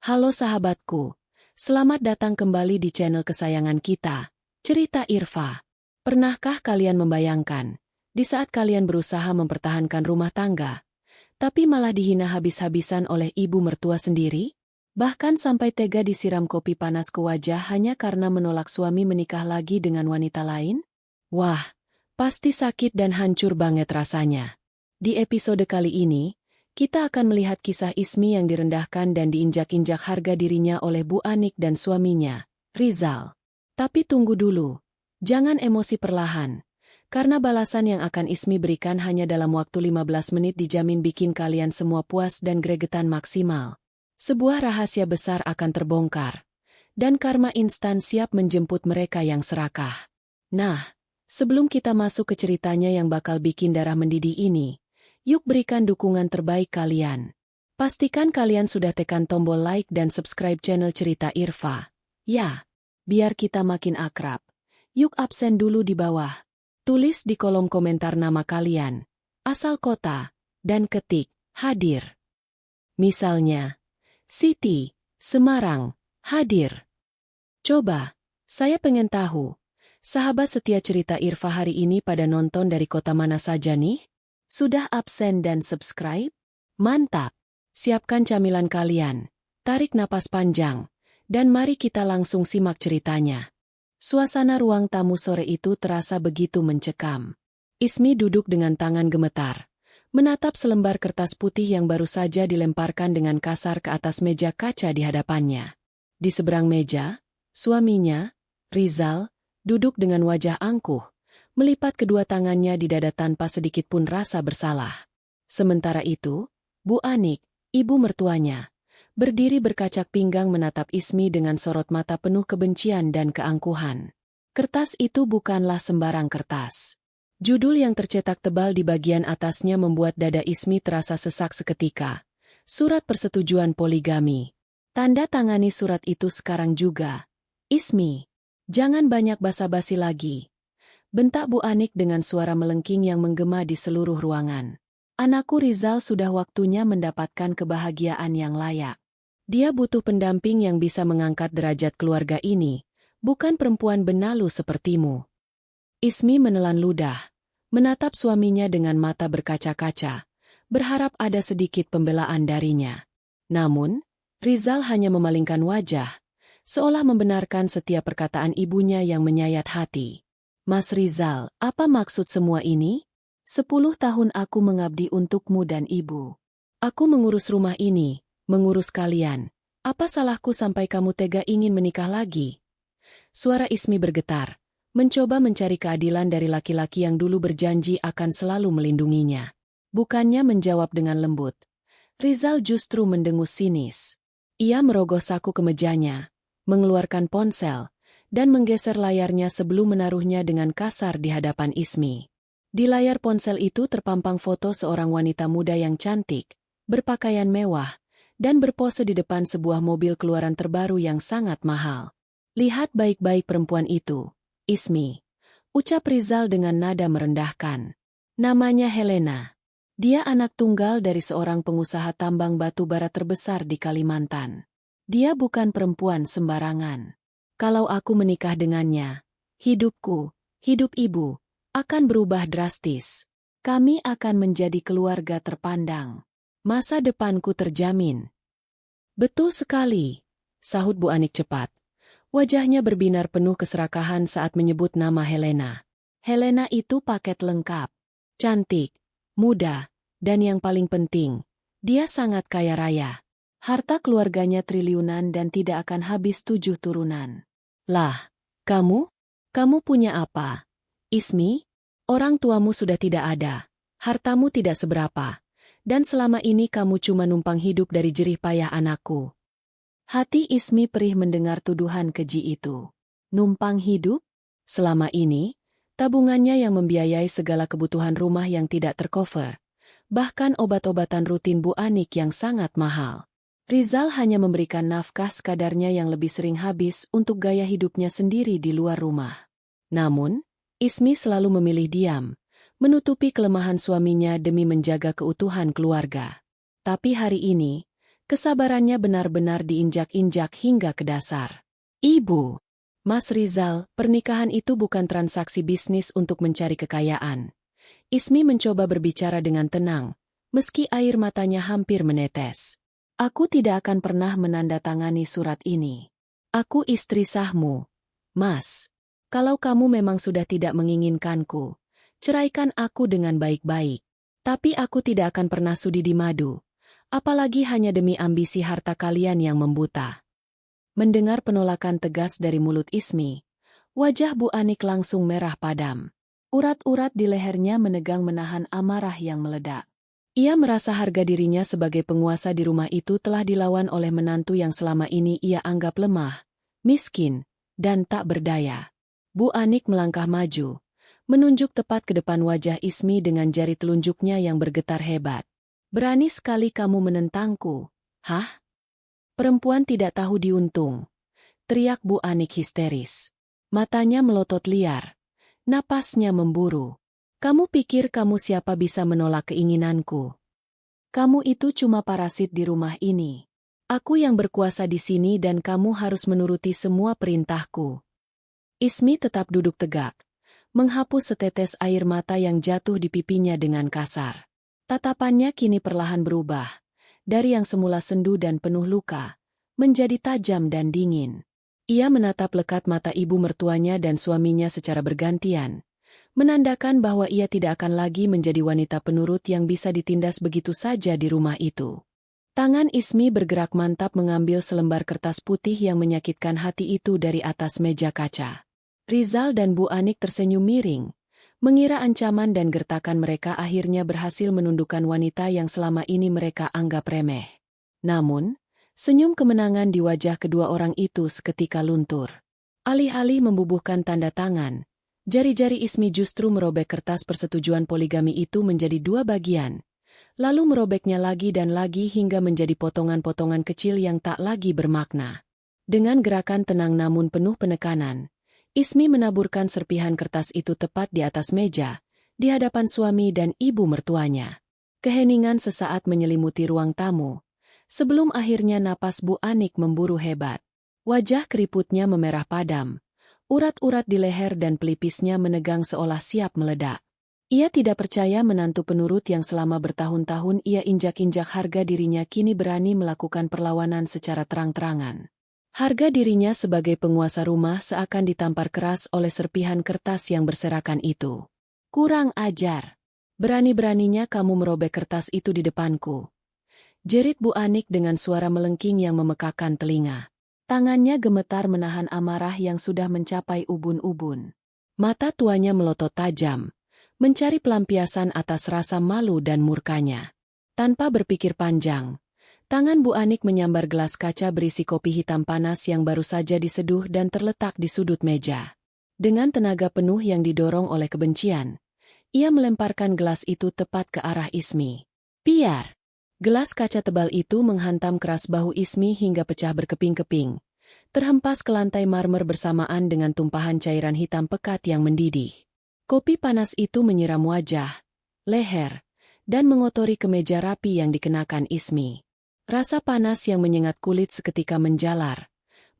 Halo sahabatku, selamat datang kembali di channel kesayangan kita, Cerita Irfa. Pernahkah kalian membayangkan, di saat kalian berusaha mempertahankan rumah tangga, tapi malah dihina habis-habisan oleh ibu mertua sendiri? Bahkan sampai tega disiram kopi panas ke wajah hanya karena menolak suami menikah lagi dengan wanita lain? Wah, pasti sakit dan hancur banget rasanya. Di episode kali ini, kita akan melihat kisah Ismi yang direndahkan dan diinjak-injak harga dirinya oleh Bu Anik dan suaminya, Rizal. Tapi tunggu dulu, jangan emosi perlahan, karena balasan yang akan Ismi berikan hanya dalam waktu 15 menit dijamin bikin kalian semua puas dan gregetan maksimal. Sebuah rahasia besar akan terbongkar, dan karma instan siap menjemput mereka yang serakah. Nah, sebelum kita masuk ke ceritanya yang bakal bikin darah mendidih ini, yuk berikan dukungan terbaik kalian. Pastikan kalian sudah tekan tombol like dan subscribe channel Cerita Irfa. Ya, biar kita makin akrab. Yuk absen dulu di bawah. Tulis di kolom komentar nama kalian, asal kota, dan ketik, hadir. Misalnya, Siti, Semarang, hadir. Coba, saya pengen tahu, sahabat setia Cerita Irfa hari ini pada nonton dari kota mana saja nih? Sudah absen dan subscribe? Mantap! Siapkan camilan kalian, tarik napas panjang, dan mari kita langsung simak ceritanya. Suasana ruang tamu sore itu terasa begitu mencekam. Ismi duduk dengan tangan gemetar, menatap selembar kertas putih yang baru saja dilemparkan dengan kasar ke atas meja kaca di hadapannya. Di seberang meja, suaminya, Rizal, duduk dengan wajah angkuh, melipat kedua tangannya di dada tanpa sedikit pun rasa bersalah. Sementara itu, Bu Anik, ibu mertuanya, berdiri berkacak pinggang menatap Ismi dengan sorot mata penuh kebencian dan keangkuhan. Kertas itu bukanlah sembarang kertas. Judul yang tercetak tebal di bagian atasnya membuat dada Ismi terasa sesak seketika. Surat persetujuan poligami. Tanda tangani surat itu sekarang juga. Ismi, jangan banyak basa-basi lagi. Bentak Bu Anik dengan suara melengking yang menggema di seluruh ruangan. Anakku Rizal sudah waktunya mendapatkan kebahagiaan yang layak. Dia butuh pendamping yang bisa mengangkat derajat keluarga ini, bukan perempuan benalu sepertimu. Ismi menelan ludah, menatap suaminya dengan mata berkaca-kaca, berharap ada sedikit pembelaan darinya. Namun, Rizal hanya memalingkan wajah, seolah membenarkan setiap perkataan ibunya yang menyayat hati. Mas Rizal, apa maksud semua ini? 10 tahun aku mengabdi untukmu dan ibu. Aku mengurus rumah ini, mengurus kalian. Apa salahku sampai kamu tega ingin menikah lagi? Suara Ismi bergetar, mencoba mencari keadilan dari laki-laki yang dulu berjanji akan selalu melindunginya. Bukannya menjawab dengan lembut, Rizal justru mendengus sinis. Ia merogoh saku kemejanya, mengeluarkan ponsel, dan menggeser layarnya sebelum menaruhnya dengan kasar di hadapan Ismi. Di layar ponsel itu terpampang foto seorang wanita muda yang cantik, berpakaian mewah, dan berpose di depan sebuah mobil keluaran terbaru yang sangat mahal. Lihat baik-baik perempuan itu, Ismi, ucap Rizal dengan nada merendahkan. Namanya Helena. Dia anak tunggal dari seorang pengusaha tambang batu bara terbesar di Kalimantan. Dia bukan perempuan sembarangan. Kalau aku menikah dengannya, hidupku, hidup ibu, akan berubah drastis. Kami akan menjadi keluarga terpandang. Masa depanku terjamin. Betul sekali, sahut Bu Anik cepat. Wajahnya berbinar penuh keserakahan saat menyebut nama Helena. Helena itu paket lengkap. Cantik, muda, dan yang paling penting, dia sangat kaya raya. Harta keluarganya triliunan dan tidak akan habis 7 turunan. Lah, kamu? Kamu punya apa? Ismi, orang tuamu sudah tidak ada, hartamu tidak seberapa, dan selama ini kamu cuma numpang hidup dari jerih payah anakku. Hati Ismi perih mendengar tuduhan keji itu. Numpang hidup? Selama ini, tabungannya yang membiayai segala kebutuhan rumah yang tidak tercover, bahkan obat-obatan rutin Bu Anik yang sangat mahal. Rizal hanya memberikan nafkah sekadarnya yang lebih sering habis untuk gaya hidupnya sendiri di luar rumah. Namun, Ismi selalu memilih diam, menutupi kelemahan suaminya demi menjaga keutuhan keluarga. Tapi hari ini, Kesabarannya benar-benar diinjak-injak hingga ke dasar. Ibu, Mas Rizal, pernikahan itu bukan transaksi bisnis untuk mencari kekayaan. Ismi mencoba berbicara dengan tenang, meski air matanya hampir menetes. Aku tidak akan pernah menandatangani surat ini. Aku istri sahmu, Mas. Kalau kamu memang sudah tidak menginginkanku, ceraikan aku dengan baik-baik. Tapi aku tidak akan pernah sudi di madu, apalagi hanya demi ambisi harta kalian yang membuta. Mendengar penolakan tegas dari mulut Ismi, wajah Bu Anik langsung merah padam. Urat-urat di lehernya menegang menahan amarah yang meledak. Ia merasa harga dirinya sebagai penguasa di rumah itu telah dilawan oleh menantu yang selama ini ia anggap lemah, miskin, dan tak berdaya. Bu Anik melangkah maju, menunjuk tepat ke depan wajah Ismi dengan jari telunjuknya yang bergetar hebat. Berani sekali kamu menentangku, hah? Perempuan tidak tahu diuntung, teriak Bu Anik histeris. Matanya melotot liar, napasnya memburu. Kamu pikir kamu siapa bisa menolak keinginanku? Kamu itu cuma parasit di rumah ini. Aku yang berkuasa di sini dan kamu harus menuruti semua perintahku. Ismi tetap duduk tegak, menghapus setetes air mata yang jatuh di pipinya dengan kasar. Tatapannya kini perlahan berubah, dari yang semula sendu dan penuh luka, menjadi tajam dan dingin. Ia menatap lekat mata ibu mertuanya dan suaminya secara bergantian, menandakan bahwa ia tidak akan lagi menjadi wanita penurut yang bisa ditindas begitu saja di rumah itu. Tangan Ismi bergerak mantap mengambil selembar kertas putih yang menyakitkan hati itu dari atas meja kaca. Rizal dan Bu Anik tersenyum miring, mengira ancaman dan gertakan mereka akhirnya berhasil menundukkan wanita yang selama ini mereka anggap remeh. Namun, senyum kemenangan di wajah kedua orang itu seketika luntur. Alih-alih membubuhkan tanda tangan, jari-jari Ismi justru merobek kertas persetujuan poligami itu menjadi dua bagian, lalu merobeknya lagi dan lagi hingga menjadi potongan-potongan kecil yang tak lagi bermakna. Dengan gerakan tenang namun penuh penekanan, Ismi menaburkan serpihan kertas itu tepat di atas meja, di hadapan suami dan ibu mertuanya. Keheningan sesaat menyelimuti ruang tamu, sebelum akhirnya napas Bu Anik memburu hebat. Wajah keriputnya memerah padam, urat-urat di leher dan pelipisnya menegang seolah siap meledak. Ia tidak percaya menantu penurut yang selama bertahun-tahun ia injak-injak harga dirinya kini berani melakukan perlawanan secara terang-terangan. Harga dirinya sebagai penguasa rumah seakan ditampar keras oleh serpihan kertas yang berserakan itu. Kurang ajar. Berani-beraninya kamu merobek kertas itu di depanku. Jerit Bu Anik dengan suara melengking yang memekakan telinga. Tangannya gemetar menahan amarah yang sudah mencapai ubun-ubun. Mata tuanya melotot tajam, mencari pelampiasan atas rasa malu dan murkanya. Tanpa berpikir panjang, tangan Bu Anik menyambar gelas kaca berisi kopi hitam panas yang baru saja diseduh dan terletak di sudut meja. Dengan tenaga penuh yang didorong oleh kebencian, ia melemparkan gelas itu tepat ke arah Ismi. Piar! Gelas kaca tebal itu menghantam keras bahu Ismi hingga pecah berkeping-keping, terhempas ke lantai marmer bersamaan dengan tumpahan cairan hitam pekat yang mendidih. Kopi panas itu menyiram wajah, leher, dan mengotori kemeja rapi yang dikenakan Ismi. Rasa panas yang menyengat kulit seketika menjalar,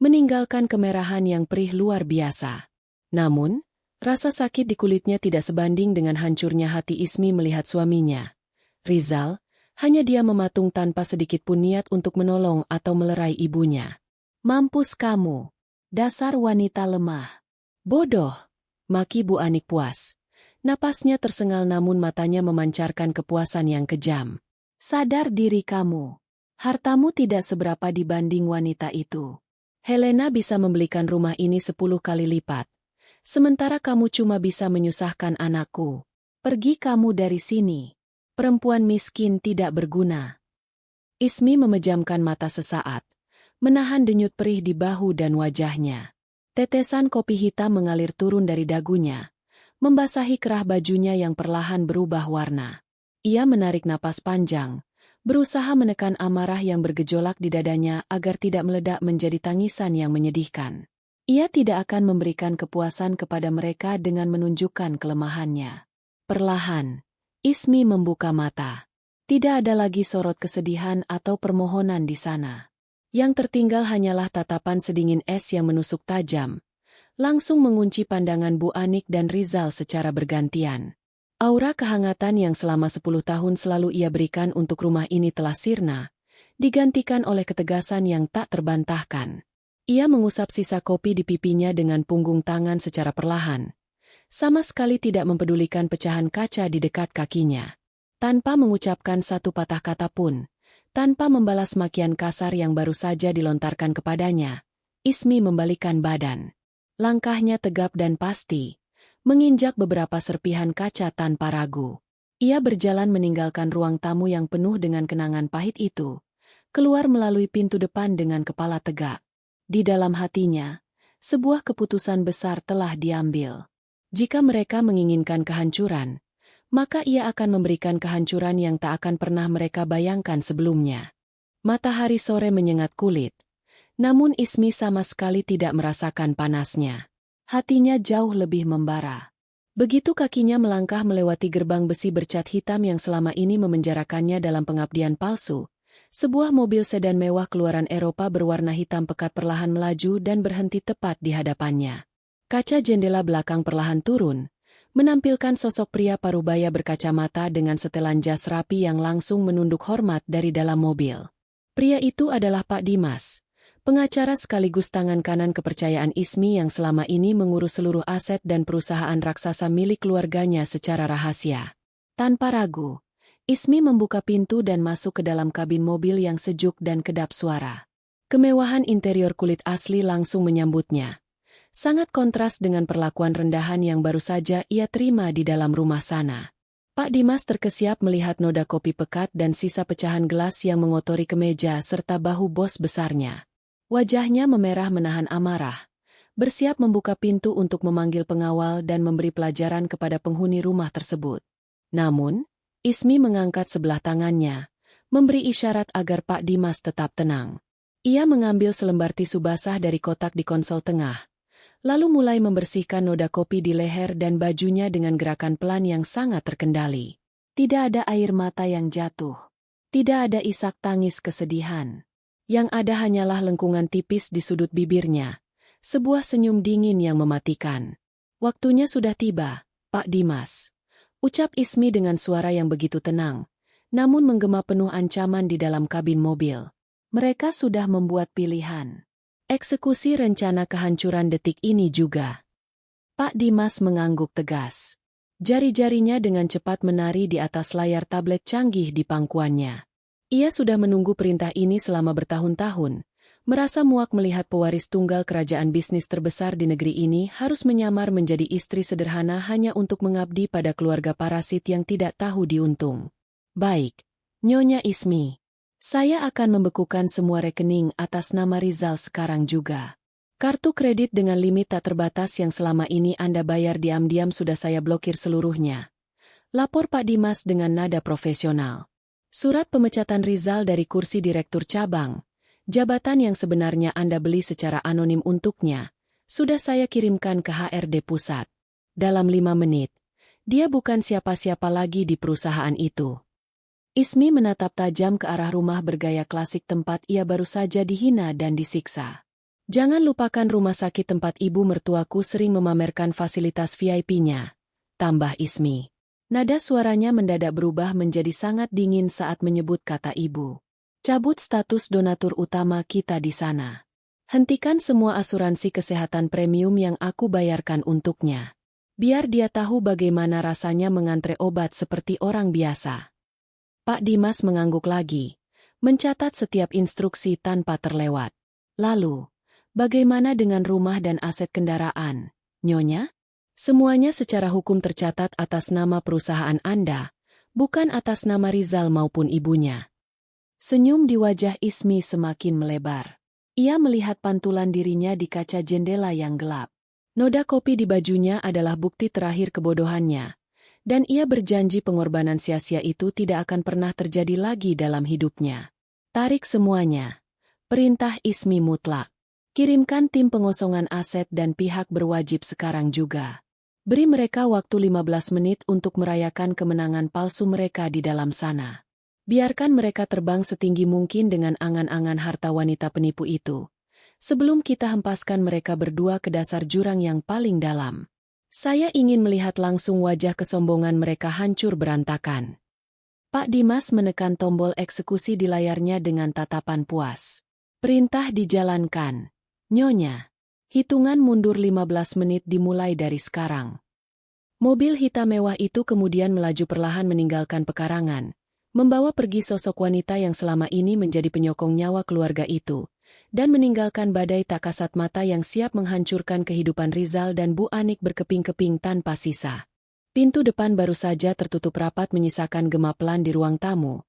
meninggalkan kemerahan yang perih luar biasa. Namun, rasa sakit di kulitnya tidak sebanding dengan hancurnya hati Ismi melihat suaminya, Rizal, hanya dia mematung tanpa sedikit pun niat untuk menolong atau melerai ibunya. Mampus kamu, dasar wanita lemah. Bodoh, maki Bu Anik puas. Napasnya tersengal namun matanya memancarkan kepuasan yang kejam. Sadar diri kamu. Hartamu tidak seberapa dibanding wanita itu. Helena bisa membelikan rumah ini 10 kali lipat. Sementara kamu cuma bisa menyusahkan anakku. Pergi kamu dari sini. Perempuan miskin tidak berguna. Ismi memejamkan mata sesaat, menahan denyut perih di bahu dan wajahnya. Tetesan kopi hitam mengalir turun dari dagunya, membasahi kerah bajunya yang perlahan berubah warna. Ia menarik napas panjang, berusaha menekan amarah yang bergejolak di dadanya agar tidak meledak menjadi tangisan yang menyedihkan. Ia tidak akan memberikan kepuasan kepada mereka dengan menunjukkan kelemahannya. Perlahan, Ismi membuka mata. Tidak ada lagi sorot kesedihan atau permohonan di sana. Yang tertinggal hanyalah tatapan sedingin es yang menusuk tajam, langsung mengunci pandangan Bu Anik dan Rizal secara bergantian. Aura kehangatan yang selama 10 tahun selalu ia berikan untuk rumah ini telah sirna, digantikan oleh ketegasan yang tak terbantahkan. Ia mengusap sisa kopi di pipinya dengan punggung tangan secara perlahan, sama sekali tidak mempedulikan pecahan kaca di dekat kakinya. Tanpa mengucapkan satu patah kata pun, tanpa membalas makian kasar yang baru saja dilontarkan kepadanya, Ismi membalikkan badan. Langkahnya tegap dan pasti, menginjak beberapa serpihan kaca tanpa ragu. Ia berjalan meninggalkan ruang tamu yang penuh dengan kenangan pahit itu, keluar melalui pintu depan dengan kepala tegak. Di dalam hatinya, sebuah keputusan besar telah diambil. Jika mereka menginginkan kehancuran, maka ia akan memberikan kehancuran yang tak akan pernah mereka bayangkan sebelumnya. Matahari sore menyengat kulit, namun Ismi sama sekali tidak merasakan panasnya. Hatinya jauh lebih membara. Begitu kakinya melangkah melewati gerbang besi bercat hitam yang selama ini memenjarakannya dalam pengabdian palsu, sebuah mobil sedan mewah keluaran Eropa berwarna hitam pekat perlahan melaju dan berhenti tepat di hadapannya. Kaca jendela belakang perlahan turun, menampilkan sosok pria parubaya berkacamata dengan setelan jas rapi yang langsung menunduk hormat dari dalam mobil. Pria itu adalah Pak Dimas, pengacara sekaligus tangan kanan kepercayaan Ismi yang selama ini mengurus seluruh aset dan perusahaan raksasa milik keluarganya secara rahasia. Tanpa ragu, Ismi membuka pintu dan masuk ke dalam kabin mobil yang sejuk dan kedap suara. Kemewahan interior kulit asli langsung menyambutnya. Sangat kontras dengan perlakuan rendahan yang baru saja ia terima di dalam rumah sana. Pak Dimas terkesiap melihat noda kopi pekat dan sisa pecahan gelas yang mengotori kemeja serta bahu bos besarnya. Wajahnya memerah menahan amarah, bersiap membuka pintu untuk memanggil pengawal dan memberi pelajaran kepada penghuni rumah tersebut. Namun, Ismi mengangkat sebelah tangannya, memberi isyarat agar Pak Dimas tetap tenang. Ia mengambil selembar tisu basah dari kotak di konsol tengah, lalu mulai membersihkan noda kopi di leher dan bajunya dengan gerakan pelan yang sangat terkendali. Tidak ada air mata yang jatuh. Tidak ada isak tangis kesedihan. Yang ada hanyalah lengkungan tipis di sudut bibirnya. Sebuah senyum dingin yang mematikan. Waktunya sudah tiba, Pak Dimas. Ucap Ismi dengan suara yang begitu tenang, namun menggema penuh ancaman di dalam kabin mobil. Mereka sudah membuat pilihan. Eksekusi rencana kehancuran detik ini juga. Pak Dimas mengangguk tegas. Jari-jarinya dengan cepat menari di atas layar tablet canggih di pangkuannya. Ia sudah menunggu perintah ini selama bertahun-tahun, merasa muak melihat pewaris tunggal kerajaan bisnis terbesar di negeri ini harus menyamar menjadi istri sederhana hanya untuk mengabdi pada keluarga parasit yang tidak tahu diuntung. Baik, Nyonya Ismi. Saya akan membekukan semua rekening atas nama Rizal sekarang juga. Kartu kredit dengan limit tak terbatas yang selama ini Anda bayar diam-diam sudah saya blokir seluruhnya. Lapor Pak Dimas dengan nada profesional. Surat pemecatan Rizal dari kursi direktur cabang, jabatan yang sebenarnya Anda beli secara anonim untuknya, sudah saya kirimkan ke HRD pusat. Dalam 5 menit, dia bukan siapa-siapa lagi di perusahaan itu. Ismi menatap tajam ke arah rumah bergaya klasik tempat ia baru saja dihina dan disiksa. Jangan lupakan rumah sakit tempat ibu mertuaku sering memamerkan fasilitas VIP-nya, tambah Ismi. Nada suaranya mendadak berubah menjadi sangat dingin saat menyebut kata ibu. Cabut status donatur utama kita di sana. Hentikan semua asuransi kesehatan premium yang aku bayarkan untuknya. Biar dia tahu bagaimana rasanya mengantre obat seperti orang biasa. Pak Dimas mengangguk lagi, mencatat setiap instruksi tanpa terlewat. Lalu, bagaimana dengan rumah dan aset kendaraan, Nyonya? Semuanya secara hukum tercatat atas nama perusahaan Anda, bukan atas nama Rizal maupun ibunya. Senyum di wajah Ismi semakin melebar. Ia melihat pantulan dirinya di kaca jendela yang gelap. Noda kopi di bajunya adalah bukti terakhir kebodohannya. Dan ia berjanji pengorbanan sia-sia itu tidak akan pernah terjadi lagi dalam hidupnya. Tarik semuanya. Perintah Ismi mutlak. Kirimkan tim pengosongan aset dan pihak berwajib sekarang juga. Beri mereka waktu 15 menit untuk merayakan kemenangan palsu mereka di dalam sana. Biarkan mereka terbang setinggi mungkin dengan angan-angan harta wanita penipu itu. Sebelum kita hempaskan mereka berdua ke dasar jurang yang paling dalam. Saya ingin melihat langsung wajah kesombongan mereka hancur berantakan. Pak Dimas menekan tombol eksekusi di layarnya dengan tatapan puas. Perintah dijalankan. Nyonya. Hitungan mundur 15 menit dimulai dari sekarang. Mobil hitam mewah itu kemudian melaju perlahan meninggalkan pekarangan, membawa pergi sosok wanita yang selama ini menjadi penyokong nyawa keluarga itu, dan meninggalkan badai tak kasat mata yang siap menghancurkan kehidupan Rizal dan Bu Anik berkeping-keping tanpa sisa. Pintu depan baru saja tertutup rapat menyisakan gema pelan di ruang tamu,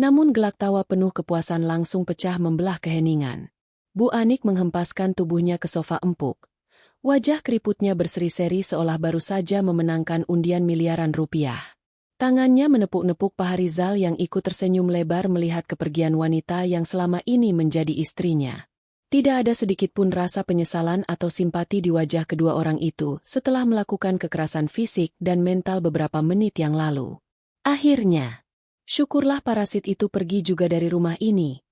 namun gelak tawa penuh kepuasan langsung pecah membelah keheningan. Bu Anik menghempaskan tubuhnya ke sofa empuk. Wajah keriputnya berseri-seri seolah baru saja memenangkan undian miliaran rupiah. Tangannya menepuk-nepuk paha Rizal yang ikut tersenyum lebar melihat kepergian wanita yang selama ini menjadi istrinya. Tidak ada sedikitpun rasa penyesalan atau simpati di wajah kedua orang itu setelah melakukan kekerasan fisik dan mental beberapa menit yang lalu. Akhirnya, syukurlah parasit itu pergi juga dari rumah ini.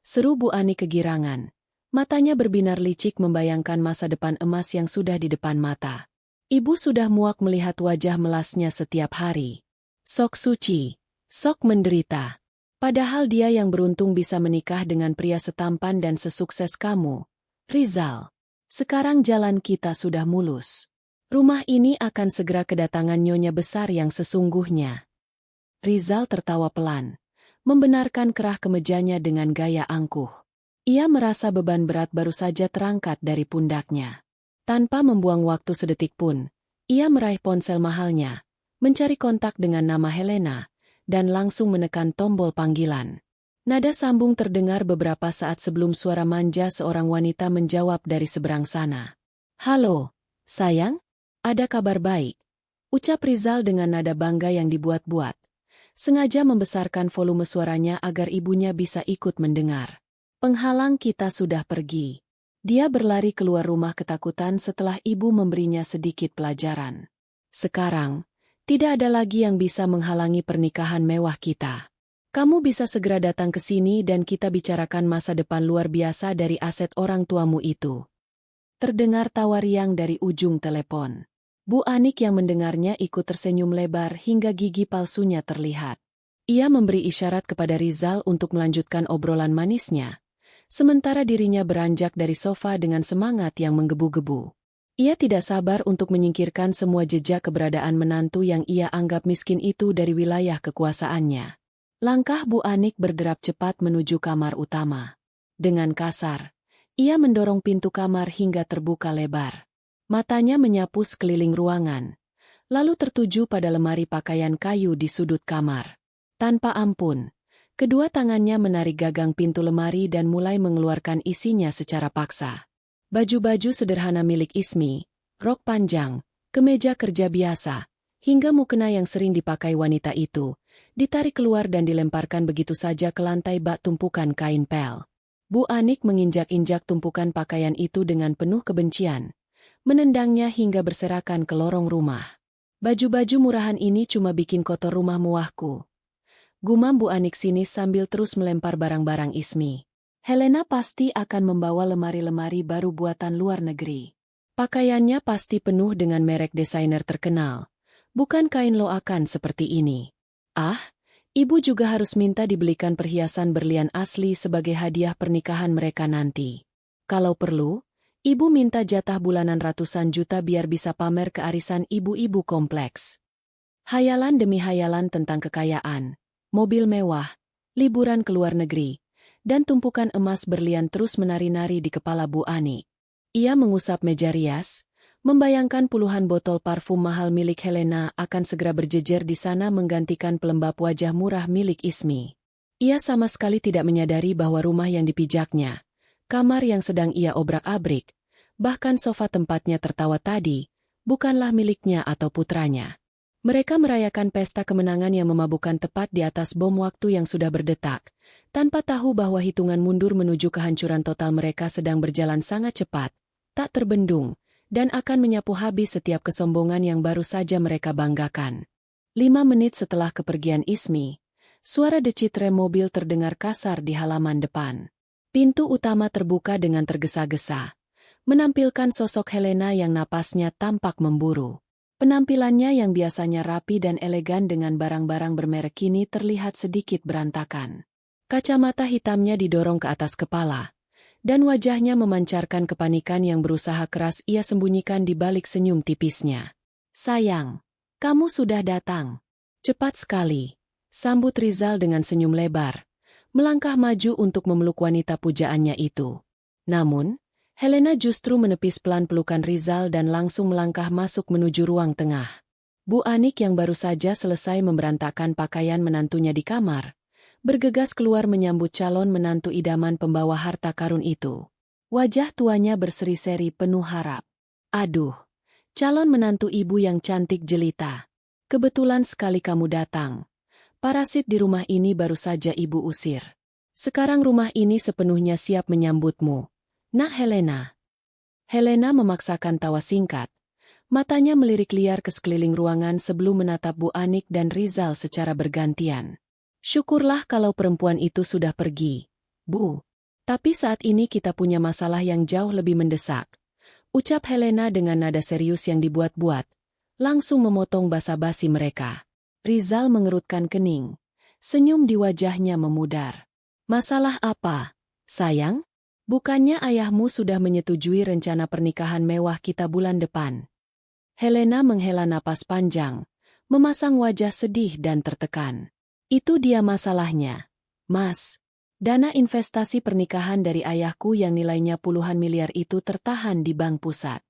Seru Bu Ani kegirangan. Matanya berbinar licik membayangkan masa depan emas yang sudah di depan mata. Ibu sudah muak melihat wajah melasnya setiap hari. Sok suci, sok menderita. Padahal dia yang beruntung bisa menikah dengan pria setampan dan sesukses kamu, Rizal. Sekarang jalan kita sudah mulus. Rumah ini akan segera kedatangan nyonya besar yang sesungguhnya. Rizal tertawa pelan, membenarkan kerah kemejanya dengan gaya angkuh. Ia merasa beban berat baru saja terangkat dari pundaknya. Tanpa membuang waktu sedetik pun, ia meraih ponsel mahalnya, mencari kontak dengan nama Helena, dan langsung menekan tombol panggilan. Nada sambung terdengar beberapa saat sebelum suara manja seorang wanita menjawab dari seberang sana. "Halo, sayang, ada kabar baik," ucap Rizal dengan nada bangga yang dibuat-buat. Sengaja membesarkan volume suaranya agar ibunya bisa ikut mendengar. "Penghalang kita sudah pergi." Dia berlari keluar rumah ketakutan setelah ibu memberinya sedikit pelajaran. Sekarang, tidak ada lagi yang bisa menghalangi pernikahan mewah kita. Kamu bisa segera datang ke sini dan kita bicarakan masa depan luar biasa dari aset orang tuamu itu. Terdengar tawa riang dari ujung telepon. Bu Anik yang mendengarnya ikut tersenyum lebar hingga gigi palsunya terlihat. Ia memberi isyarat kepada Rizal untuk melanjutkan obrolan manisnya, sementara dirinya beranjak dari sofa dengan semangat yang menggebu-gebu. Ia tidak sabar untuk menyingkirkan semua jejak keberadaan menantu yang ia anggap miskin itu dari wilayah kekuasaannya. Langkah Bu Anik berderap cepat menuju kamar utama. Dengan kasar, ia mendorong pintu kamar hingga terbuka lebar. Matanya menyapu sekeliling ruangan, lalu tertuju pada lemari pakaian kayu di sudut kamar. Tanpa ampun, kedua tangannya menarik gagang pintu lemari dan mulai mengeluarkan isinya secara paksa. Baju-baju sederhana milik Ismi, rok panjang, kemeja kerja biasa, hingga mukena yang sering dipakai wanita itu, ditarik keluar dan dilemparkan begitu saja ke lantai bak tumpukan kain pel. Bu Anik menginjak-injak tumpukan pakaian itu dengan penuh kebencian, menendangnya hingga berserakan ke lorong rumah. "Baju-baju murahan ini cuma bikin kotor rumah muahku," gumam Bu Anik sinis sambil terus melempar barang-barang Ismi. "Helena pasti akan membawa lemari-lemari baru buatan luar negeri. Pakaiannya pasti penuh dengan merek desainer terkenal. Bukan kain loakan seperti ini. Ah, ibu juga harus minta dibelikan perhiasan berlian asli sebagai hadiah pernikahan mereka nanti. Kalau perlu, ibu minta jatah bulanan ratusan juta biar bisa pamer ke arisan ibu-ibu kompleks." Hayalan demi hayalan tentang kekayaan, mobil mewah, liburan ke luar negeri, dan tumpukan emas berlian terus menari-nari di kepala Bu Ani. Ia mengusap meja rias, membayangkan puluhan botol parfum mahal milik Helena akan segera berjejer di sana menggantikan pelembab wajah murah milik Ismi. Ia sama sekali tidak menyadari bahwa rumah yang dipijaknya, kamar yang sedang ia obrak-abrik, bahkan sofa tempatnya tertawa tadi, bukanlah miliknya atau putranya. Mereka merayakan pesta kemenangan yang memabukkan tepat di atas bom waktu yang sudah berdetak, tanpa tahu bahwa hitungan mundur menuju kehancuran total mereka sedang berjalan sangat cepat, tak terbendung, dan akan menyapu habis setiap kesombongan yang baru saja mereka banggakan. 5 menit setelah kepergian Ismi, Suara decit rem mobil terdengar kasar di halaman depan. Pintu utama terbuka dengan tergesa-gesa, menampilkan sosok Helena yang napasnya tampak memburu. Penampilannya yang biasanya rapi dan elegan dengan barang-barang bermerek kini terlihat sedikit berantakan. Kacamata hitamnya didorong ke atas kepala, dan wajahnya memancarkan kepanikan yang berusaha keras ia sembunyikan di balik senyum tipisnya. "Sayang, kamu sudah datang. Cepat sekali," sambut Rizal dengan senyum lebar, melangkah maju untuk memeluk wanita pujaannya itu. Namun, Helena justru menepis pelan pelukan Rizal dan langsung melangkah masuk menuju ruang tengah. Bu Anik yang baru saja selesai memberantakkan pakaian menantunya di kamar, bergegas keluar menyambut calon menantu idaman pembawa harta karun itu. Wajah tuanya berseri-seri penuh harap. "Aduh, calon menantu ibu yang cantik jelita. Kebetulan sekali kamu datang. Parasit di rumah ini baru saja ibu usir. Sekarang rumah ini sepenuhnya siap menyambutmu, Nak Helena." Helena memaksakan tawa singkat. Matanya melirik liar ke sekeliling ruangan sebelum menatap Bu Anik dan Rizal secara bergantian. "Syukurlah kalau perempuan itu sudah pergi, Bu. Tapi saat ini kita punya masalah yang jauh lebih mendesak," ucap Helena dengan nada serius yang dibuat-buat, langsung memotong basa-basi mereka. Rizal mengerutkan kening. Senyum di wajahnya memudar. "Masalah apa, sayang? Bukannya ayahmu sudah menyetujui rencana pernikahan mewah kita bulan depan?" Helena menghela napas panjang, memasang wajah sedih dan tertekan. "Itu dia masalahnya, Mas. Dana investasi pernikahan dari ayahku yang nilainya puluhan miliar itu tertahan di bank pusat.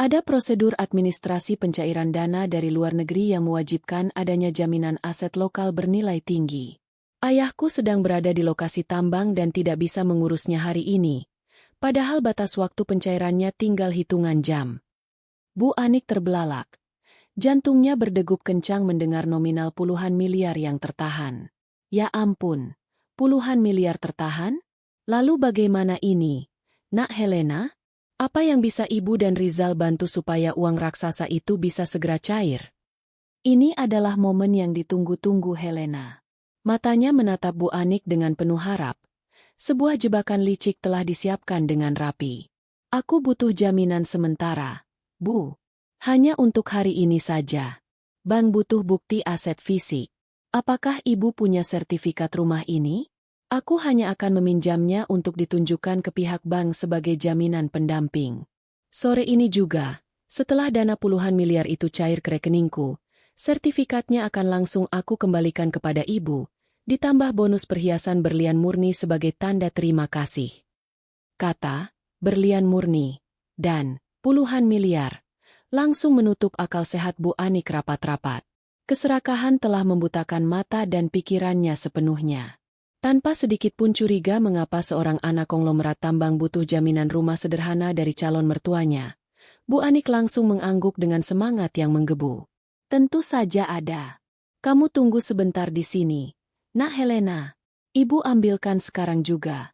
Ada prosedur administrasi pencairan dana dari luar negeri yang mewajibkan adanya jaminan aset lokal bernilai tinggi. Ayahku sedang berada di lokasi tambang dan tidak bisa mengurusnya hari ini, padahal batas waktu pencairannya tinggal hitungan jam." Bu Anik terbelalak. Jantungnya berdegup kencang mendengar nominal puluhan miliar yang tertahan. Ya ampun, puluhan miliar tertahan? Lalu bagaimana ini, Nak Helena? Apa yang bisa Ibu dan Rizal bantu supaya uang raksasa itu bisa segera cair? Ini adalah momen yang ditunggu-tunggu Helena. Matanya menatap Bu Anik dengan penuh harap. Sebuah jebakan licik telah disiapkan dengan rapi. "Aku butuh jaminan sementara, Bu. Hanya untuk hari ini saja. Bank butuh bukti aset fisik. Apakah Ibu punya sertifikat rumah ini? Aku hanya akan meminjamnya untuk ditunjukkan ke pihak bank sebagai jaminan pendamping. Sore ini juga, setelah dana puluhan miliar itu cair ke rekeningku, sertifikatnya akan langsung aku kembalikan kepada Ibu, ditambah bonus perhiasan berlian murni sebagai tanda terima kasih." Kata, berlian murni, dan puluhan miliar, langsung menutup akal sehat Bu Anik rapat-rapat. Keserakahan telah membutakan mata dan pikirannya sepenuhnya. Tanpa sedikit pun curiga mengapa seorang anak konglomerat tambang butuh jaminan rumah sederhana dari calon mertuanya, Bu Anik langsung mengangguk dengan semangat yang menggebu. "Tentu saja ada. Kamu tunggu sebentar di sini, Nak Helena. Ibu ambilkan sekarang juga,"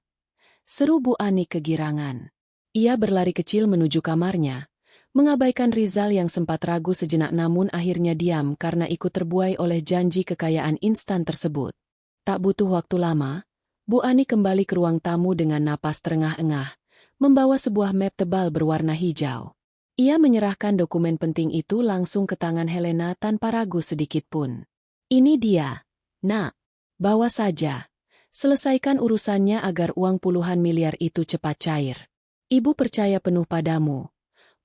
seru Bu Anik kegirangan. Ia berlari kecil menuju kamarnya, mengabaikan Rizal yang sempat ragu sejenak namun akhirnya diam karena ikut terbuai oleh janji kekayaan instan tersebut. Tak butuh waktu lama, Bu Anik kembali ke ruang tamu dengan napas terengah-engah, membawa sebuah map tebal berwarna hijau. Ia menyerahkan dokumen penting itu langsung ke tangan Helena tanpa ragu sedikit pun. "Ini dia, Nak. Bawa saja. Selesaikan urusannya agar uang puluhan miliar itu cepat cair. Ibu percaya penuh padamu,"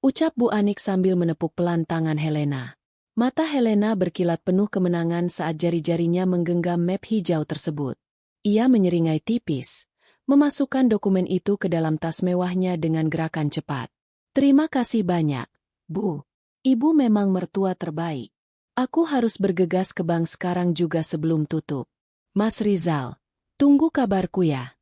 ucap Bu Anik sambil menepuk pelan tangan Helena. Mata Helena berkilat penuh kemenangan saat jari-jarinya menggenggam map hijau tersebut. Ia menyeringai tipis, memasukkan dokumen itu ke dalam tas mewahnya dengan gerakan cepat. "Terima kasih banyak, Bu. Ibu memang mertua terbaik. Aku harus bergegas ke bank sekarang juga sebelum tutup. Mas Rizal, tunggu kabarku ya."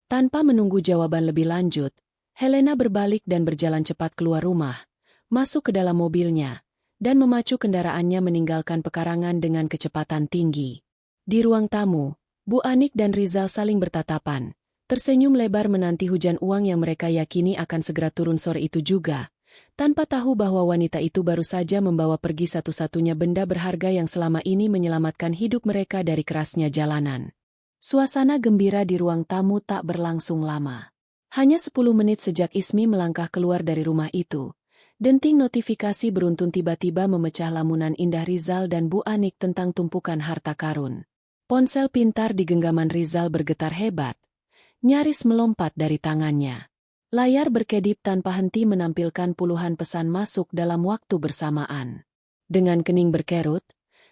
Tanpa menunggu jawaban lebih lanjut, Helena berbalik dan berjalan cepat keluar rumah, masuk ke dalam mobilnya, dan memacu kendaraannya meninggalkan pekarangan dengan kecepatan tinggi. Di ruang tamu, Bu Anik dan Rizal saling bertatapan, tersenyum lebar menanti hujan uang yang mereka yakini akan segera turun sore itu juga, tanpa tahu bahwa wanita itu baru saja membawa pergi satu-satunya benda berharga yang selama ini menyelamatkan hidup mereka dari kerasnya jalanan. Suasana gembira di ruang tamu tak berlangsung lama. Hanya 10 menit sejak Ismi melangkah keluar dari rumah itu, denting notifikasi beruntun tiba-tiba memecah lamunan indah Rizal dan Bu Anik tentang tumpukan harta karun. Ponsel pintar di genggaman Rizal bergetar hebat, nyaris melompat dari tangannya. Layar berkedip tanpa henti menampilkan puluhan pesan masuk dalam waktu bersamaan. Dengan kening berkerut,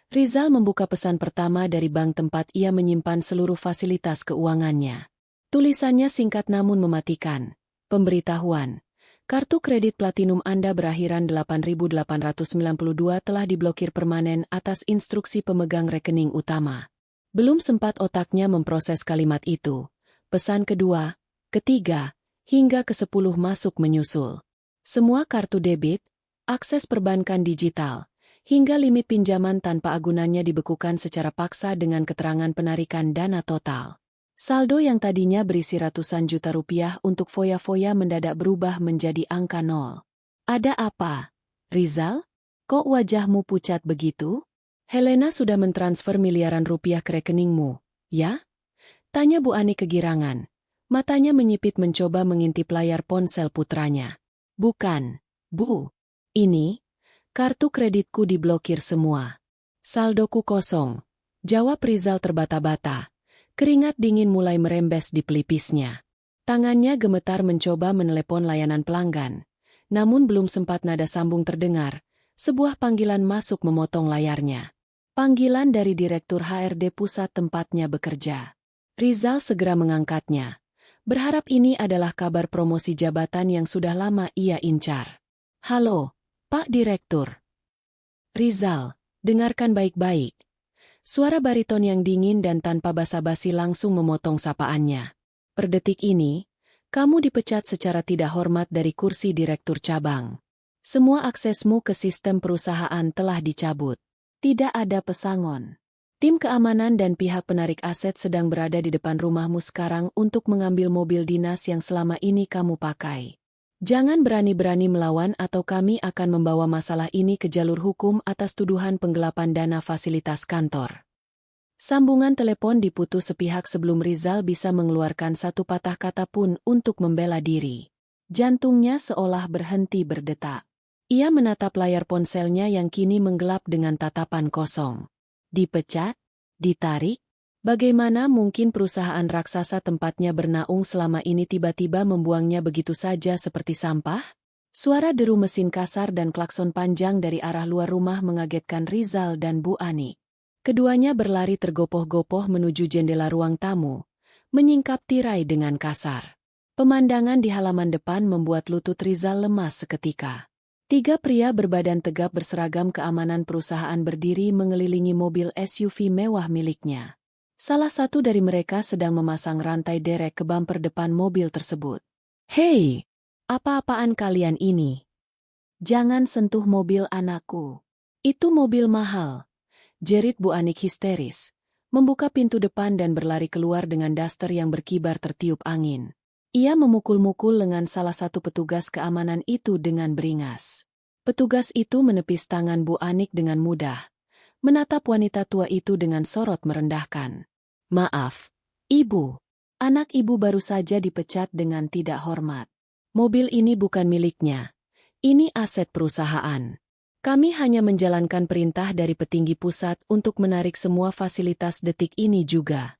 Rizal membuka pesan pertama dari bank tempat ia menyimpan seluruh fasilitas keuangannya. Tulisannya singkat namun mematikan. Pemberitahuan. Kartu kredit platinum Anda berakhiran 8.892 telah diblokir permanen atas instruksi pemegang rekening utama. Belum sempat otaknya memproses kalimat itu. Pesan kedua, ketiga, hingga ke-10 masuk menyusul. Semua kartu debit, akses perbankan digital, hingga limit pinjaman tanpa agunannya dibekukan secara paksa dengan keterangan penarikan dana total. Saldo yang tadinya berisi ratusan juta rupiah untuk foya-foya mendadak berubah menjadi angka 0. Ada apa, Rizal? Kok wajahmu pucat begitu? Helena sudah mentransfer miliaran rupiah ke rekeningmu, ya? Tanya Bu Ani kegirangan. Matanya menyipit mencoba mengintip layar ponsel putranya. Bukan, Bu. Ini, kartu kreditku diblokir semua. Saldoku kosong. Jawab Rizal terbata-bata. Keringat dingin mulai merembes di pelipisnya. Tangannya gemetar mencoba menelepon layanan pelanggan. Namun belum sempat nada sambung terdengar, sebuah panggilan masuk memotong layarnya. Panggilan dari Direktur HRD pusat tempatnya bekerja. Rizal segera mengangkatnya. Berharap ini adalah kabar promosi jabatan yang sudah lama ia incar. Halo, Pak Direktur. Rizal, dengarkan baik-baik. Suara bariton yang dingin dan tanpa basa-basi langsung memotong sapaannya. Per detik ini, kamu dipecat secara tidak hormat dari kursi Direktur Cabang. Semua aksesmu ke sistem perusahaan telah dicabut. Tidak ada pesangon. Tim keamanan dan pihak penarik aset sedang berada di depan rumahmu sekarang untuk mengambil mobil dinas yang selama ini kamu pakai. Jangan berani-berani melawan atau kami akan membawa masalah ini ke jalur hukum atas tuduhan penggelapan dana fasilitas kantor. Sambungan telepon diputus sepihak sebelum Rizal bisa mengeluarkan satu patah kata pun untuk membela diri. Jantungnya seolah berhenti berdetak. Ia menatap layar ponselnya yang kini menggelap dengan tatapan kosong. Dipecat? Ditarik? Bagaimana mungkin perusahaan raksasa tempatnya bernaung selama ini tiba-tiba membuangnya begitu saja seperti sampah? Suara deru mesin kasar dan klakson panjang dari arah luar rumah mengagetkan Rizal dan Bu Ani. Keduanya berlari tergopoh-gopoh menuju jendela ruang tamu, menyingkap tirai dengan kasar. Pemandangan di halaman depan membuat lutut Rizal lemas seketika. 3 pria berbadan tegap berseragam keamanan perusahaan berdiri mengelilingi mobil SUV mewah miliknya. Salah satu dari mereka sedang memasang rantai derek ke bumper depan mobil tersebut. Hei, apa-apaan kalian ini? Jangan sentuh mobil anakku. Itu mobil mahal. Jerit Bu Anik histeris, membuka pintu depan dan berlari keluar dengan daster yang berkibar tertiup angin. Ia memukul-mukul lengan salah satu petugas keamanan itu dengan beringas. Petugas itu menepis tangan Bu Anik dengan mudah, menatap wanita tua itu dengan sorot merendahkan. Maaf, Ibu. Anak Ibu baru saja dipecat dengan tidak hormat. Mobil ini bukan miliknya. Ini aset perusahaan. Kami hanya menjalankan perintah dari petinggi pusat untuk menarik semua fasilitas detik ini juga.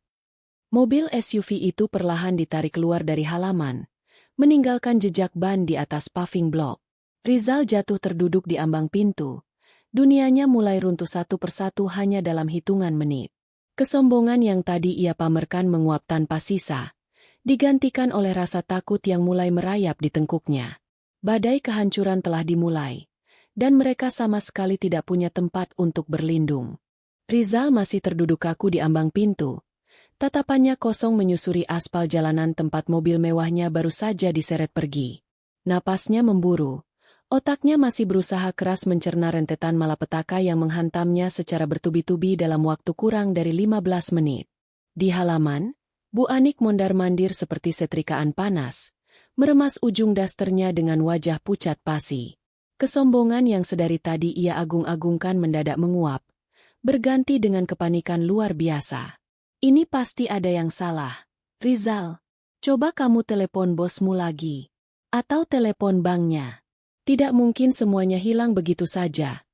Mobil SUV itu perlahan ditarik keluar dari halaman, meninggalkan jejak ban di atas paving block. Rizal jatuh terduduk di ambang pintu. Dunianya mulai runtuh satu persatu hanya dalam hitungan menit. Kesombongan yang tadi ia pamerkan menguap tanpa sisa, digantikan oleh rasa takut yang mulai merayap di tengkuknya. Badai kehancuran telah dimulai, dan mereka sama sekali tidak punya tempat untuk berlindung. Rizal masih terduduk kaku di ambang pintu. Tatapannya kosong menyusuri aspal jalanan tempat mobil mewahnya baru saja diseret pergi. Napasnya memburu. Otaknya masih berusaha keras mencerna rentetan malapetaka yang menghantamnya secara bertubi-tubi dalam waktu kurang dari 15 menit. Di halaman, Bu Anik mondar-mandir seperti setrikaan panas, meremas ujung dasternya dengan wajah pucat pasi. Kesombongan yang sedari tadi ia agung-agungkan mendadak menguap, berganti dengan kepanikan luar biasa. Ini pasti ada yang salah. Rizal, coba kamu telepon bosmu lagi. Atau telepon banknya. Tidak mungkin semuanya hilang begitu saja.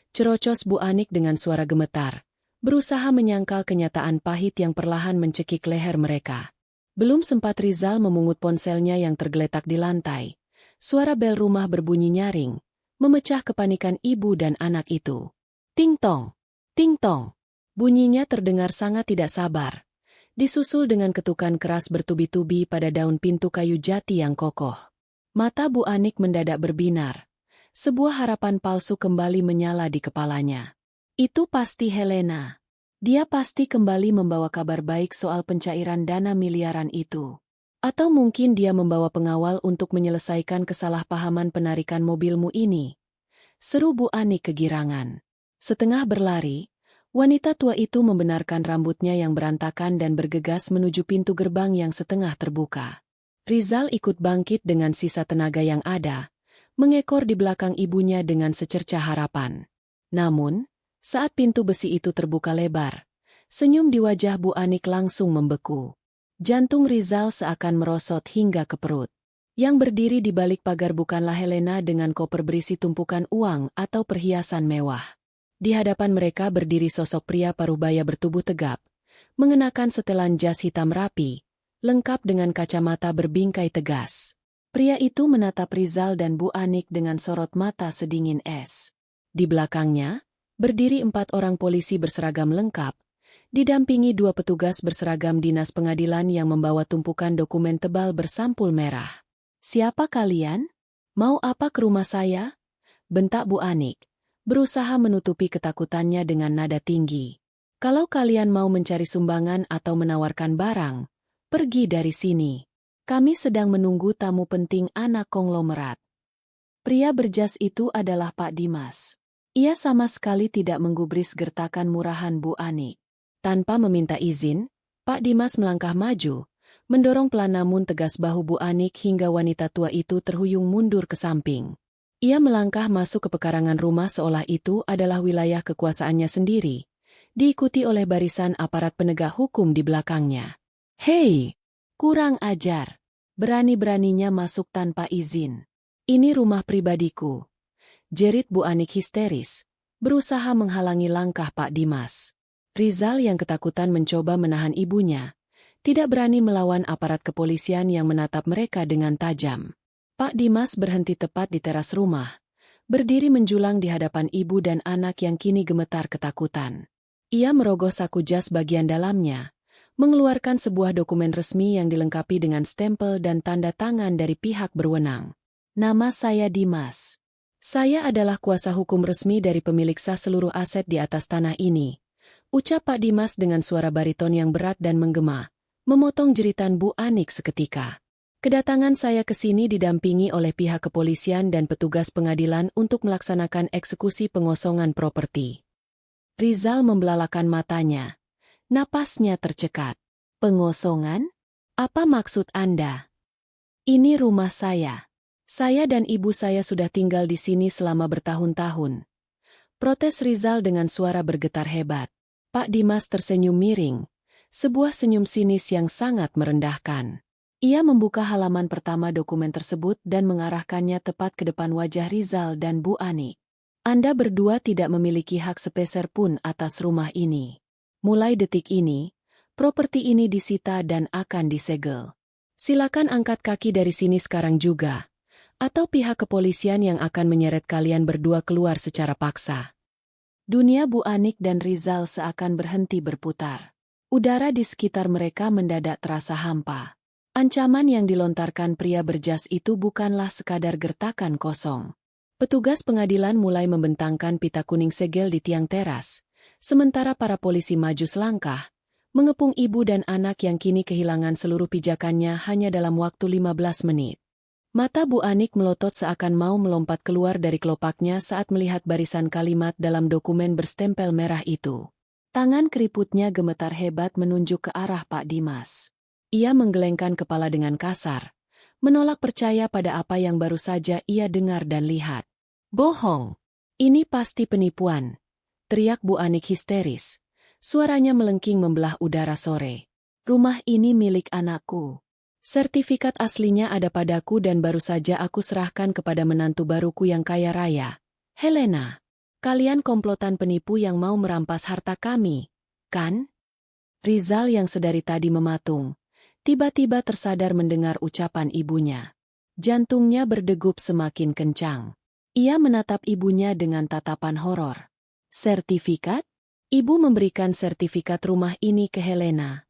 Cerocos Bu Anik dengan suara gemetar, berusaha menyangkal kenyataan pahit yang perlahan mencekik leher mereka. Belum sempat Rizal memungut ponselnya yang tergeletak di lantai. Suara bel rumah berbunyi nyaring, memecah kepanikan ibu dan anak itu. Ting tong, ting tong. Bunyinya terdengar sangat tidak sabar. Disusul dengan ketukan keras bertubi-tubi pada daun pintu kayu jati yang kokoh. Mata Bu Anik mendadak berbinar. Sebuah harapan palsu kembali menyala di kepalanya. Itu pasti Helena. Dia pasti kembali membawa kabar baik soal pencairan dana miliaran itu. Atau mungkin dia membawa pengawal untuk menyelesaikan kesalahpahaman penarikan mobilmu ini. Seru Bu Anik kegirangan. Setengah berlari, wanita tua itu membenarkan rambutnya yang berantakan dan bergegas menuju pintu gerbang yang setengah terbuka. Rizal ikut bangkit dengan sisa tenaga yang ada, mengekor di belakang ibunya dengan secercah harapan. Namun, saat pintu besi itu terbuka lebar, senyum di wajah Bu Anik langsung membeku. Jantung Rizal seakan merosot hingga ke perut. Yang berdiri di balik pagar bukanlah Helena dengan koper berisi tumpukan uang atau perhiasan mewah. Di hadapan mereka berdiri sosok pria parubaya bertubuh tegap, mengenakan setelan jas hitam rapi, lengkap dengan kacamata berbingkai tegas. Pria itu menatap Rizal dan Bu Anik dengan sorot mata sedingin es. Di belakangnya, berdiri 4 orang polisi berseragam lengkap, didampingi 2 petugas berseragam dinas pengadilan yang membawa tumpukan dokumen tebal bersampul merah. "Siapa kalian? Mau apa ke rumah saya?" bentak Bu Anik, berusaha menutupi ketakutannya dengan nada tinggi. "Kalau kalian mau mencari sumbangan atau menawarkan barang, pergi dari sini. Kami sedang menunggu tamu penting anak konglomerat." Pria berjas itu adalah Pak Dimas. Ia sama sekali tidak menggubris gertakan murahan Bu Anik. Tanpa meminta izin, Pak Dimas melangkah maju, mendorong pelan namun tegas bahu Bu Anik hingga wanita tua itu terhuyung mundur ke samping. Ia melangkah masuk ke pekarangan rumah seolah itu adalah wilayah kekuasaannya sendiri, diikuti oleh barisan aparat penegak hukum di belakangnya. "Hei, kurang ajar. Berani-beraninya masuk tanpa izin. Ini rumah pribadiku," jerit Bu Anik histeris, berusaha menghalangi langkah Pak Dimas. Rizal yang ketakutan mencoba menahan ibunya, tidak berani melawan aparat kepolisian yang menatap mereka dengan tajam. Pak Dimas berhenti tepat di teras rumah, berdiri menjulang di hadapan ibu dan anak yang kini gemetar ketakutan. Ia merogoh saku jas bagian dalamnya, mengeluarkan sebuah dokumen resmi yang dilengkapi dengan stempel dan tanda tangan dari pihak berwenang. "Nama saya Dimas. Saya adalah kuasa hukum resmi dari pemilik sah seluruh aset di atas tanah ini," ucap Pak Dimas dengan suara bariton yang berat dan menggema, memotong jeritan Bu Anik seketika. "Kedatangan saya ke sini didampingi oleh pihak kepolisian dan petugas pengadilan untuk melaksanakan eksekusi pengosongan properti." Rizal membelalakan matanya. Napasnya tercekat. "Pengosongan? Apa maksud Anda?" "Ini rumah saya. Saya dan ibu saya sudah tinggal di sini selama bertahun-tahun," protes Rizal dengan suara bergetar hebat. Pak Dimas tersenyum miring, sebuah senyum sinis yang sangat merendahkan. Ia membuka halaman pertama dokumen tersebut dan mengarahkannya tepat ke depan wajah Rizal dan Bu Anik. "Anda berdua tidak memiliki hak sepeser pun atas rumah ini. Mulai detik ini, properti ini disita dan akan disegel. Silakan angkat kaki dari sini sekarang juga, atau pihak kepolisian yang akan menyeret kalian berdua keluar secara paksa." Dunia Bu Anik dan Rizal seakan berhenti berputar. Udara di sekitar mereka mendadak terasa hampa. Ancaman yang dilontarkan pria berjas itu bukanlah sekadar gertakan kosong. Petugas pengadilan mulai membentangkan pita kuning segel di tiang teras, sementara para polisi maju selangkah, mengepung ibu dan anak yang kini kehilangan seluruh pijakannya hanya dalam waktu 15 menit. Mata Bu Anik melotot seakan mau melompat keluar dari kelopaknya saat melihat barisan kalimat dalam dokumen berstempel merah itu. Tangan keriputnya gemetar hebat menunjuk ke arah Pak Dimas. Ia menggelengkan kepala dengan kasar, menolak percaya pada apa yang baru saja ia dengar dan lihat. Bohong. Ini pasti penipuan, teriak Bu Anik histeris. Suaranya melengking membelah udara sore. Rumah ini milik anakku. Sertifikat aslinya ada padaku dan baru saja aku serahkan kepada menantu baruku yang kaya raya. Helena, kalian komplotan penipu yang mau merampas harta kami, kan? Rizal yang sedari tadi mematung, tiba-tiba tersadar mendengar ucapan ibunya. Jantungnya berdegup semakin kencang. Ia menatap ibunya dengan tatapan horor. Sertifikat? Ibu memberikan sertifikat rumah ini ke Helena.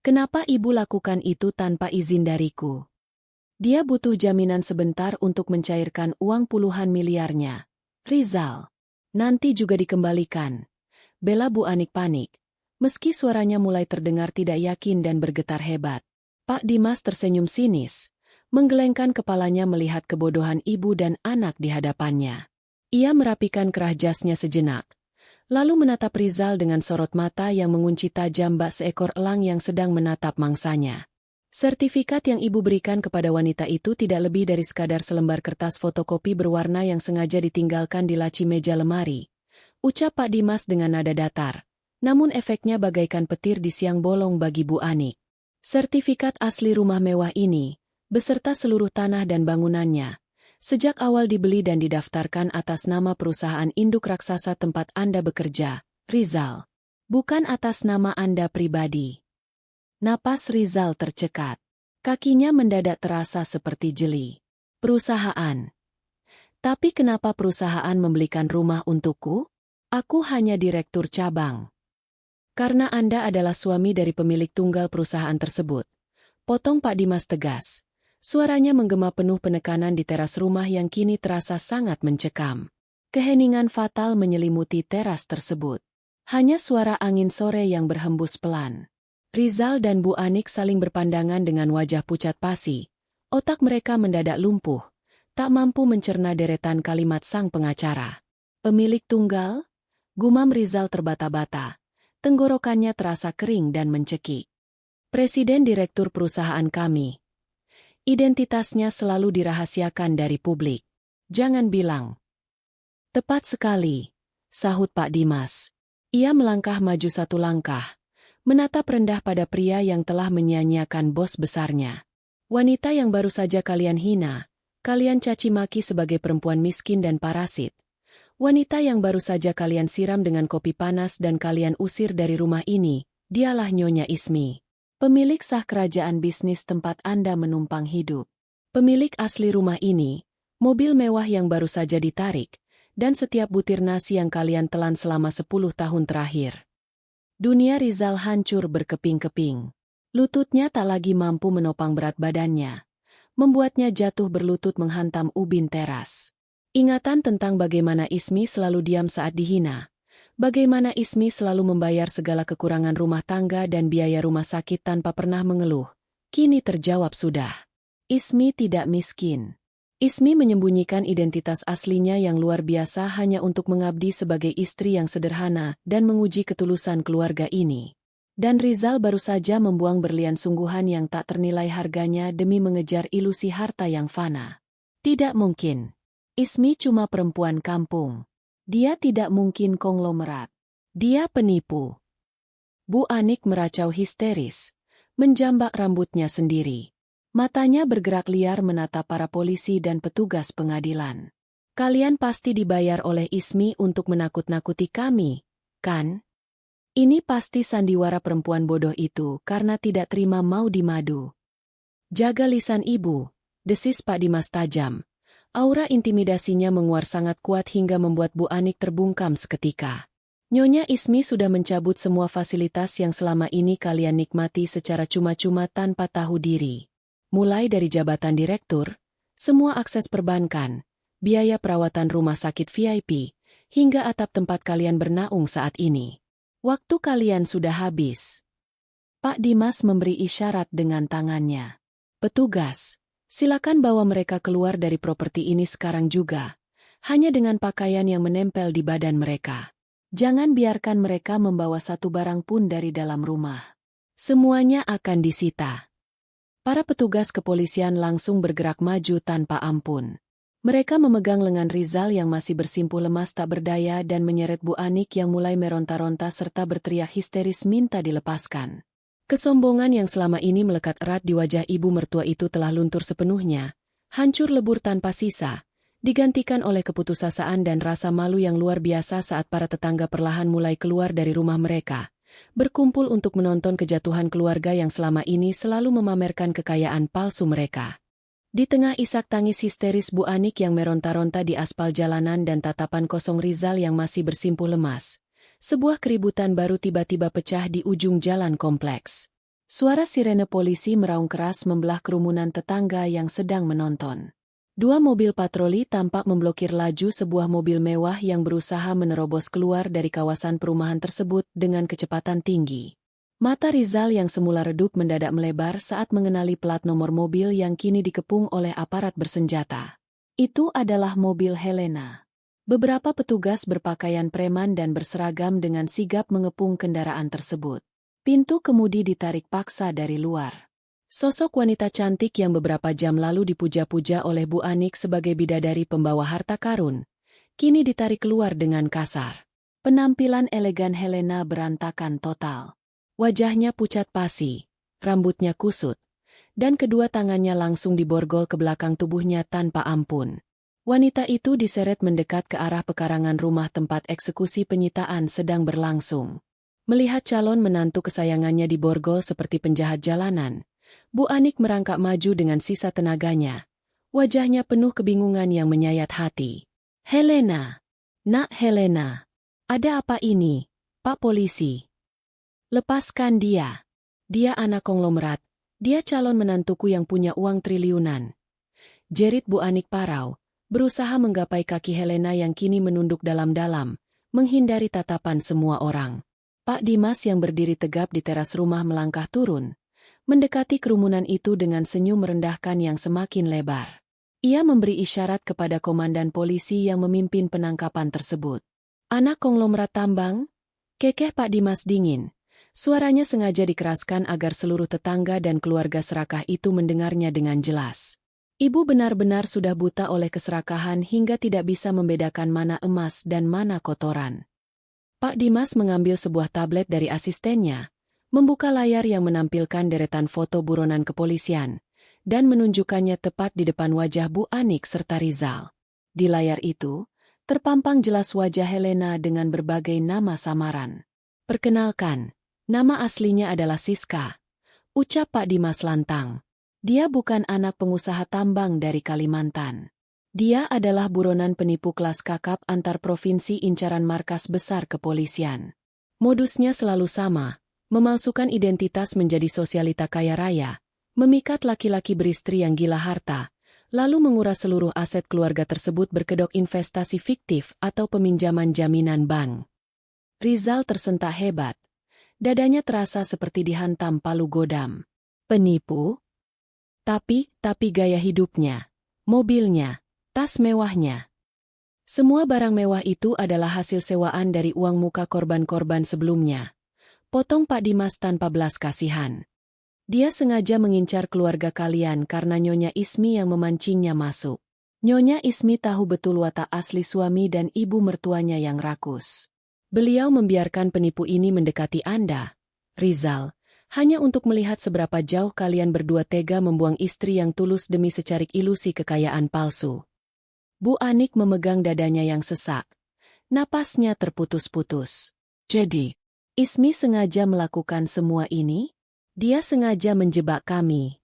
Kenapa ibu lakukan itu tanpa izin dariku? Dia butuh jaminan sebentar untuk mencairkan uang puluhan miliarnya. Rizal, nanti juga dikembalikan. Bela Bu Anik panik, meski suaranya mulai terdengar tidak yakin dan bergetar hebat. Pak Dimas tersenyum sinis, menggelengkan kepalanya melihat kebodohan ibu dan anak di hadapannya. Ia merapikan kerah jasnya sejenak, lalu menatap Rizal dengan sorot mata yang mengunci tajam bak seekor elang yang sedang menatap mangsanya. Sertifikat yang ibu berikan kepada wanita itu tidak lebih dari sekadar selembar kertas fotokopi berwarna yang sengaja ditinggalkan di laci meja lemari. Ucap Pak Dimas dengan nada datar, namun efeknya bagaikan petir di siang bolong bagi Bu Anik. Sertifikat asli rumah mewah ini, beserta seluruh tanah dan bangunannya, sejak awal dibeli dan didaftarkan atas nama perusahaan induk raksasa tempat Anda bekerja, Rizal. Bukan atas nama Anda pribadi. Napas Rizal tercekat. Kakinya mendadak terasa seperti jeli. Perusahaan. Tapi kenapa perusahaan membelikan rumah untukku? Aku hanya direktur cabang. Karena Anda adalah suami dari pemilik tunggal perusahaan tersebut. Potong Pak Dimas tegas. Suaranya menggema penuh penekanan di teras rumah yang kini terasa sangat mencekam. Keheningan fatal menyelimuti teras tersebut. Hanya suara angin sore yang berhembus pelan. Rizal dan Bu Anik saling berpandangan dengan wajah pucat pasi. Otak mereka mendadak lumpuh, tak mampu mencerna deretan kalimat sang pengacara. Pemilik tunggal? Gumam Rizal terbata-bata. Tenggorokannya terasa kering dan mencekik. Presiden direktur perusahaan kami. Identitasnya selalu dirahasiakan dari publik. Jangan bilang. Tepat sekali, sahut Pak Dimas. Ia melangkah maju satu langkah, menatap rendah pada pria yang telah menyia-nyiakan bos besarnya. Wanita yang baru saja kalian hina, kalian caci maki sebagai perempuan miskin dan parasit. Wanita yang baru saja kalian siram dengan kopi panas dan kalian usir dari rumah ini, dialah Nyonya Ismi. Pemilik sah kerajaan bisnis tempat Anda menumpang hidup. Pemilik asli rumah ini, mobil mewah yang baru saja ditarik, dan setiap butir nasi yang kalian telan selama 10 tahun terakhir. Dunia Rizal hancur berkeping-keping. Lututnya tak lagi mampu menopang berat badannya. Membuatnya jatuh berlutut menghantam ubin teras. Ingatan tentang bagaimana Ismi selalu diam saat dihina. Bagaimana Ismi selalu membayar segala kekurangan rumah tangga dan biaya rumah sakit tanpa pernah mengeluh, kini terjawab sudah. Ismi tidak miskin. Ismi menyembunyikan identitas aslinya yang luar biasa hanya untuk mengabdi sebagai istri yang sederhana dan menguji ketulusan keluarga ini. Dan Rizal baru saja membuang berlian sungguhan yang tak ternilai harganya demi mengejar ilusi harta yang fana. Tidak mungkin. Ismi cuma perempuan kampung. Dia tidak mungkin konglomerat. Dia penipu. Bu Anik meracau histeris, menjambak rambutnya sendiri. Matanya bergerak liar menatap para polisi dan petugas pengadilan. Kalian pasti dibayar oleh Ismi untuk menakut-nakuti kami, kan? Ini pasti sandiwara perempuan bodoh itu karena tidak terima mau dimadu. Jaga lisan ibu, desis Pak Dimas tajam. Aura intimidasinya menguar sangat kuat hingga membuat Bu Anik terbungkam seketika. Nyonya Ismi sudah mencabut semua fasilitas yang selama ini kalian nikmati secara cuma-cuma tanpa tahu diri. Mulai dari jabatan direktur, semua akses perbankan, biaya perawatan rumah sakit VIP, hingga atap tempat kalian bernaung saat ini. Waktu kalian sudah habis. Pak Dimas memberi isyarat dengan tangannya. Petugas, silakan bawa mereka keluar dari properti ini sekarang juga, hanya dengan pakaian yang menempel di badan mereka. Jangan biarkan mereka membawa satu barang pun dari dalam rumah. Semuanya akan disita. Para petugas kepolisian langsung bergerak maju tanpa ampun. Mereka memegang lengan Rizal yang masih bersimpuh lemas tak berdaya dan menyeret Bu Anik yang mulai meronta-ronta serta berteriak histeris minta dilepaskan. Kesombongan yang selama ini melekat erat di wajah ibu mertua itu telah luntur sepenuhnya, hancur lebur tanpa sisa, digantikan oleh keputusasaan dan rasa malu yang luar biasa saat para tetangga perlahan mulai keluar dari rumah mereka, berkumpul untuk menonton kejatuhan keluarga yang selama ini selalu memamerkan kekayaan palsu mereka. Di tengah isak tangis histeris Bu Anik yang meronta-ronta di aspal jalanan dan tatapan kosong Rizal yang masih bersimpuh lemas, sebuah keributan baru tiba-tiba pecah di ujung jalan kompleks. Suara sirene polisi meraung keras membelah kerumunan tetangga yang sedang menonton. Dua mobil patroli tampak memblokir laju sebuah mobil mewah yang berusaha menerobos keluar dari kawasan perumahan tersebut dengan kecepatan tinggi. Mata Rizal yang semula redup mendadak melebar saat mengenali plat nomor mobil yang kini dikepung oleh aparat bersenjata. Itu adalah mobil Helena. Beberapa petugas berpakaian preman dan berseragam dengan sigap mengepung kendaraan tersebut. Pintu kemudi ditarik paksa dari luar. Sosok wanita cantik yang beberapa jam lalu dipuja-puja oleh Bu Anik sebagai bidadari pembawa harta karun, kini ditarik keluar dengan kasar. Penampilan elegan Helena berantakan total. Wajahnya pucat pasi, rambutnya kusut, dan kedua tangannya langsung diborgol ke belakang tubuhnya tanpa ampun. Wanita itu diseret mendekat ke arah pekarangan rumah tempat eksekusi penyitaan sedang berlangsung. Melihat calon menantu kesayangannya diborgol seperti penjahat jalanan, Bu Anik merangkak maju dengan sisa tenaganya. Wajahnya penuh kebingungan yang menyayat hati. "Helena! Nak Helena! Ada apa ini, Pak Polisi? Lepaskan dia. Dia anak konglomerat. Dia calon menantuku yang punya uang triliunan." Jerit Bu Anik parau, berusaha menggapai kaki Helena yang kini menunduk dalam-dalam, menghindari tatapan semua orang. Pak Dimas yang berdiri tegap di teras rumah melangkah turun, mendekati kerumunan itu dengan senyum merendahkan yang semakin lebar. Ia memberi isyarat kepada komandan polisi yang memimpin penangkapan tersebut. "Anak konglomerat tambang?" kekeh Pak Dimas dingin. Suaranya sengaja dikeraskan agar seluruh tetangga dan keluarga serakah itu mendengarnya dengan jelas. Ibu benar-benar sudah buta oleh keserakahan hingga tidak bisa membedakan mana emas dan mana kotoran. Pak Dimas mengambil sebuah tablet dari asistennya, membuka layar yang menampilkan deretan foto buronan kepolisian, dan menunjukkannya tepat di depan wajah Bu Anik serta Rizal. Di layar itu, terpampang jelas wajah Helena dengan berbagai nama samaran. "Perkenalkan, nama aslinya adalah Siska," ucap Pak Dimas lantang. "Dia bukan anak pengusaha tambang dari Kalimantan. Dia adalah buronan penipu kelas kakap antar provinsi incaran markas besar kepolisian. Modusnya selalu sama, memalsukan identitas menjadi sosialita kaya raya, memikat laki-laki beristri yang gila harta, lalu menguras seluruh aset keluarga tersebut berkedok investasi fiktif atau peminjaman jaminan bank." Rizal tersentak hebat. Dadanya terasa seperti dihantam palu godam. Penipu? Tapi gaya hidupnya, mobilnya, tas mewahnya. Semua barang mewah itu adalah hasil sewaan dari uang muka korban-korban sebelumnya. Potong Pak Dimas tanpa belas kasihan. "Dia sengaja mengincar keluarga kalian karena Nyonya Ismi yang memancingnya masuk. Nyonya Ismi tahu betul watak asli suami dan ibu mertuanya yang rakus. Beliau membiarkan penipu ini mendekati Anda, Rizal, hanya untuk melihat seberapa jauh kalian berdua tega membuang istri yang tulus demi secarik ilusi kekayaan palsu." Bu Anik memegang dadanya yang sesak. Napasnya terputus-putus. "Jadi, Ismi sengaja melakukan semua ini? Dia sengaja menjebak kami."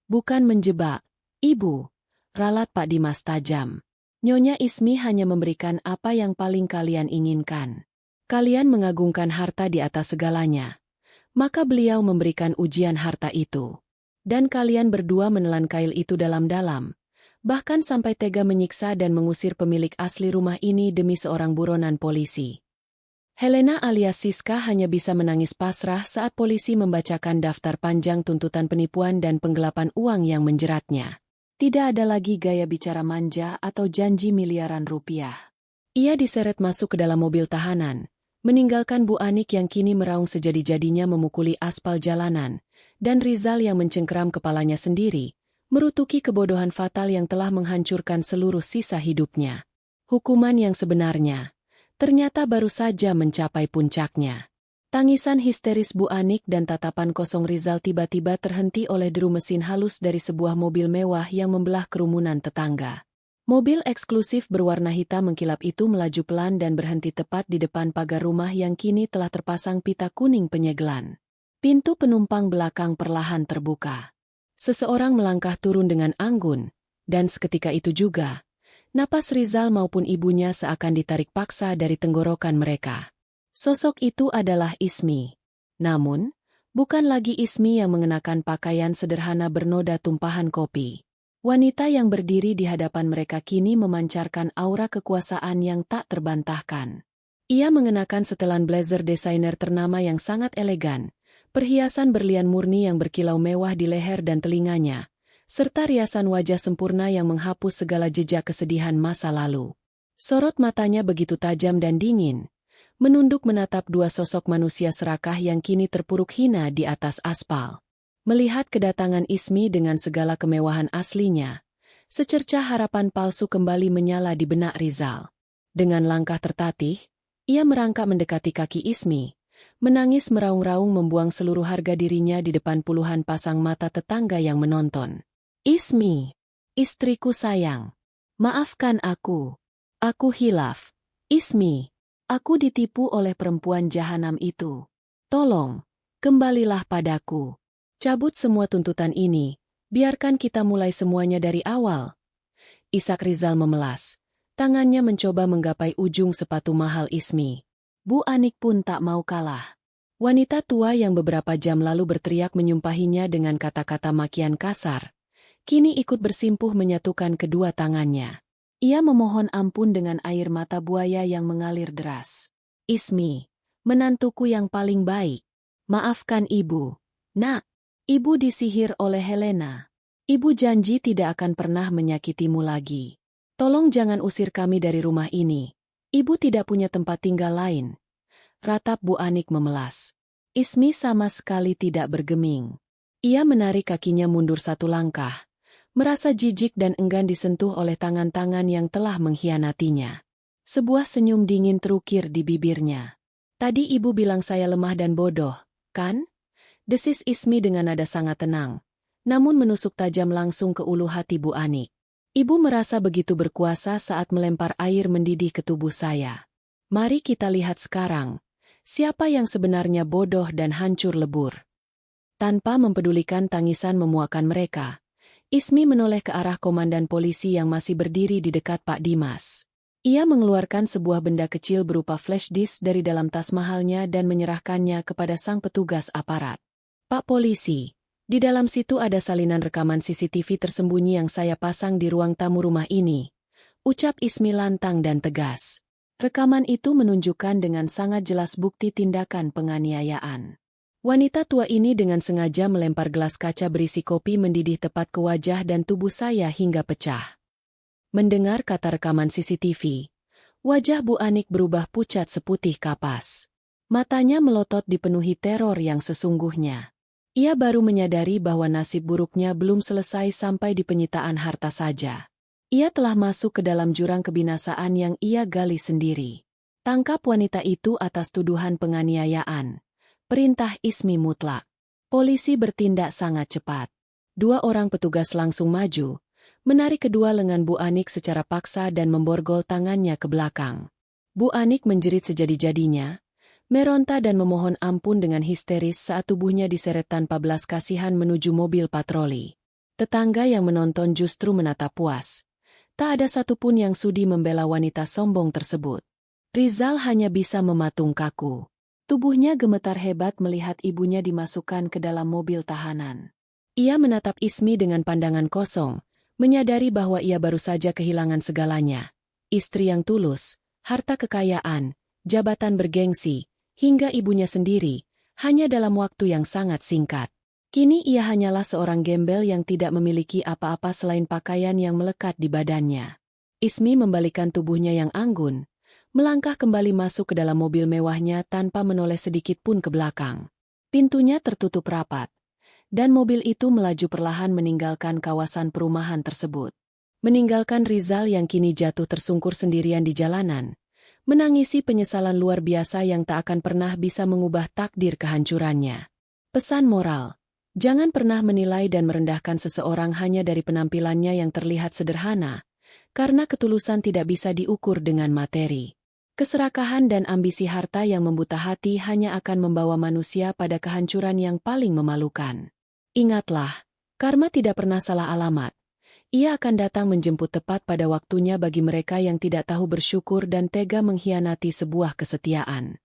"Bukan menjebak, Ibu," ralat Pak Dimas tajam. "Nyonya Ismi hanya memberikan apa yang paling kalian inginkan. Kalian mengagungkan harta di atas segalanya. Maka beliau memberikan ujian harta itu. Dan kalian berdua menelan kail itu dalam-dalam. Bahkan sampai tega menyiksa dan mengusir pemilik asli rumah ini demi seorang buronan polisi." Helena alias Siska hanya bisa menangis pasrah saat polisi membacakan daftar panjang tuntutan penipuan dan penggelapan uang yang menjeratnya. Tidak ada lagi gaya bicara manja atau janji miliaran rupiah. Ia diseret masuk ke dalam mobil tahanan, meninggalkan Bu Anik yang kini meraung sejadi-jadinya memukuli aspal jalanan, dan Rizal yang mencengkeram kepalanya sendiri, merutuki kebodohan fatal yang telah menghancurkan seluruh sisa hidupnya. Hukuman yang sebenarnya ternyata baru saja mencapai puncaknya. Tangisan histeris Bu Anik dan tatapan kosong Rizal tiba-tiba terhenti oleh deru mesin halus dari sebuah mobil mewah yang membelah kerumunan tetangga. Mobil eksklusif berwarna hitam mengkilap itu melaju pelan dan berhenti tepat di depan pagar rumah yang kini telah terpasang pita kuning penyegelan. Pintu penumpang belakang perlahan terbuka. Seseorang melangkah turun dengan anggun, dan seketika itu juga, napas Rizal maupun ibunya seakan ditarik paksa dari tenggorokan mereka. Sosok itu adalah Ismi. Namun, bukan lagi Ismi yang mengenakan pakaian sederhana bernoda tumpahan kopi. Wanita yang berdiri di hadapan mereka kini memancarkan aura kekuasaan yang tak terbantahkan. Ia mengenakan setelan blazer desainer ternama yang sangat elegan, perhiasan berlian murni yang berkilau mewah di leher dan telinganya, serta riasan wajah sempurna yang menghapus segala jejak kesedihan masa lalu. Sorot matanya begitu tajam dan dingin, menunduk menatap dua sosok manusia serakah yang kini terpuruk hina di atas aspal. Melihat kedatangan Ismi dengan segala kemewahan aslinya, secercah harapan palsu kembali menyala di benak Rizal. Dengan langkah tertatih, ia merangkak mendekati kaki Ismi, menangis meraung-raung membuang seluruh harga dirinya di depan puluhan pasang mata tetangga yang menonton. "Ismi, istriku sayang, maafkan aku. Aku hilaf. Ismi, aku ditipu oleh perempuan jahanam itu. Tolong, kembalilah padaku. Cabut semua tuntutan ini, biarkan kita mulai semuanya dari awal." Isak Rizal memelas. Tangannya mencoba menggapai ujung sepatu mahal Ismi. Bu Anik pun tak mau kalah. Wanita tua yang beberapa jam lalu berteriak menyumpahinya dengan kata-kata makian kasar, kini ikut bersimpuh menyatukan kedua tangannya. Ia memohon ampun dengan air mata buaya yang mengalir deras. "Ismi, menantuku yang paling baik. Maafkan ibu. Nak, ibu disihir oleh Helena. Ibu janji tidak akan pernah menyakitimu lagi. Tolong jangan usir kami dari rumah ini. Ibu tidak punya tempat tinggal lain." Ratap Bu Anik memelas. Ismi sama sekali tidak bergeming. Ia menarik kakinya mundur satu langkah, merasa jijik dan enggan disentuh oleh tangan-tangan yang telah mengkhianatinya. Sebuah senyum dingin terukir di bibirnya. "Tadi ibu bilang saya lemah dan bodoh, kan?" desis Ismi dengan nada sangat tenang, namun menusuk tajam langsung ke ulu hati Bu Anik. "Ibu merasa begitu berkuasa saat melempar air mendidih ke tubuh saya. Mari kita lihat sekarang, siapa yang sebenarnya bodoh dan hancur lebur." Tanpa mempedulikan tangisan memuakan mereka, Ismi menoleh ke arah komandan polisi yang masih berdiri di dekat Pak Dimas. Ia mengeluarkan sebuah benda kecil berupa flash disk dari dalam tas mahalnya dan menyerahkannya kepada sang petugas aparat. "Pak polisi, di dalam situ ada salinan rekaman CCTV tersembunyi yang saya pasang di ruang tamu rumah ini," ucap Ismi lantang dan tegas. Rekaman itu menunjukkan dengan sangat jelas bukti tindakan penganiayaan. Wanita tua ini dengan sengaja melempar gelas kaca berisi kopi mendidih tepat ke wajah dan tubuh saya hingga pecah. Mendengar kata rekaman CCTV, wajah Bu Anik berubah pucat seputih kapas. Matanya melotot dipenuhi teror yang sesungguhnya. Ia baru menyadari bahwa nasib buruknya belum selesai sampai di penyitaan harta saja. Ia telah masuk ke dalam jurang kebinasaan yang ia gali sendiri. "Tangkap wanita itu atas tuduhan penganiayaan," perintah Ismi mutlak. Polisi bertindak sangat cepat. Dua orang petugas langsung maju, menarik kedua lengan Bu Anik secara paksa dan memborgol tangannya ke belakang. Bu Anik menjerit sejadi-jadinya, meronta dan memohon ampun dengan histeris saat tubuhnya diseret tanpa belas kasihan menuju mobil patroli. Tetangga yang menonton justru menatap puas. Tak ada satupun yang sudi membela wanita sombong tersebut. Rizal hanya bisa mematung kaku. Tubuhnya gemetar hebat melihat ibunya dimasukkan ke dalam mobil tahanan. Ia menatap Ismi dengan pandangan kosong, menyadari bahwa ia baru saja kehilangan segalanya. Istri yang tulus, harta kekayaan, jabatan bergengsi, hingga ibunya sendiri, hanya dalam waktu yang sangat singkat. Kini ia hanyalah seorang gembel yang tidak memiliki apa-apa selain pakaian yang melekat di badannya. Ismi membalikkan tubuhnya yang anggun, melangkah kembali masuk ke dalam mobil mewahnya tanpa menoleh sedikit pun ke belakang. Pintunya tertutup rapat, dan mobil itu melaju perlahan meninggalkan kawasan perumahan tersebut. Meninggalkan Rizal yang kini jatuh tersungkur sendirian di jalanan, menangisi penyesalan luar biasa yang tak akan pernah bisa mengubah takdir kehancurannya. Pesan moral: jangan pernah menilai dan merendahkan seseorang hanya dari penampilannya yang terlihat sederhana, karena ketulusan tidak bisa diukur dengan materi. Keserakahan dan ambisi harta yang membuta hati hanya akan membawa manusia pada kehancuran yang paling memalukan. Ingatlah, karma tidak pernah salah alamat. Ia akan datang menjemput tepat pada waktunya bagi mereka yang tidak tahu bersyukur dan tega mengkhianati sebuah kesetiaan.